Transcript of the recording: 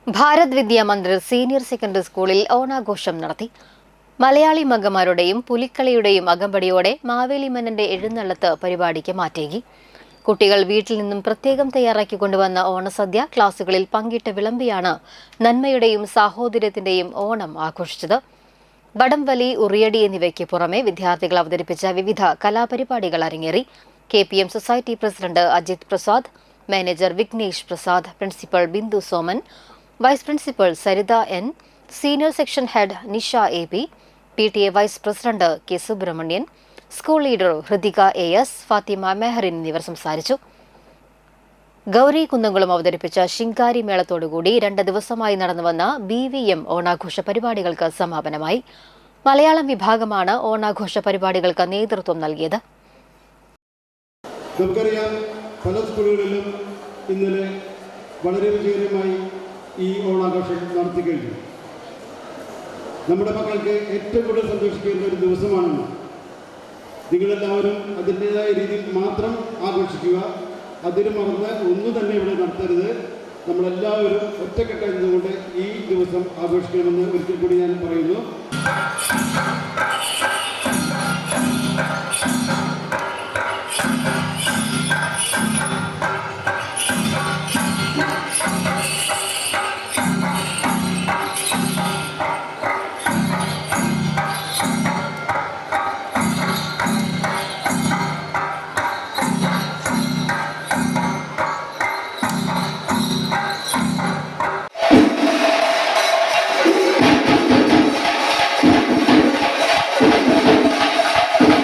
ഭാരത് വിദ്യാ Mandir senior secondary സ്കൂളിൽ ഓണാഘോഷം നടത്തി. മലയാളി മംഗമാരുടെയും പുലിക്കളിയുടെയും അകമ്പടിയോടെ മാവേലി മന്നന്റെ എഴുന്നള്ളത്ത് പരിപാടിക്ക് മാറ്റേകി. കുട്ടികൾ വീട്ടിൽ നിന്നും പ്രത്യേകം തയ്യാറാക്കി കൊണ്ടുവന്ന ഓണസദ്യ ക്ലാസുകളിൽ പങ്കിട്ട് വിളമ്പിയാണ് നന്മയുടെയും സാഹോദര്യത്തിന്റെയും ഓണം ആഘോഷിച്ചത്. വടംവലി, ഉറിയടി എന്നിവയ്ക്ക് പുറമെ വിദ്യാർത്ഥികൾ അവതരിപ്പിച്ച വിവിധ കലാപരിപാടികൾ അരങ്ങേറി. KPM society president Ajith Prasad, manager Vignesh Prasad, principal Bindu Soman, vice principal Saritha N, senior section head Nisha AP, PTA vice president K Subramanian, school leader Hrithika AS, Fathima Mehrin എന്നിവർ സംസാരിച്ചു. ഗൗരി കുന്നംകുളം അവതരിപ്പിച്ച ശിങ്കാരി മേളത്തോടുകൂടി 2 ദിവസമായി നടന്നുവന്ന BVM ഓണാഘോഷ പരിപാടികൾക്ക് സമാപനമായി. മലയാളം വിഭാഗമാണ് ഓണാഘോഷ പരിപാടികൾക്ക് നേതൃത്വം നൽകിയത്. നമുക്കറിയാം, പല സ്കൂളുകളിലും ഇന്നലെ വളരെ വിജയകരമായി ഈ ഓണാഘോഷം നടത്തിക്കഴിഞ്ഞു. നമ്മുടെ മക്കൾക്ക് ഏറ്റവും കൂടുതൽ സന്തോഷിക്കുന്ന ഒരു ദിവസമാണെന്ന് നിങ്ങളെല്ലാവരും അതിൻ്റെതായ രീതിയിൽ മാത്രം ആഘോഷിക്കുക. അതിന് മറന്ന് ഒന്നും തന്നെ ഇവിടെ നടത്തരുത്. നമ്മളെല്ലാവരും ഒറ്റക്കെട്ടായതുകൊണ്ട് ഈ ദിവസം ആഘോഷിക്കണമെന്ന് ഒരിക്കൽ കൂടി ഞാൻ പറയുന്നു.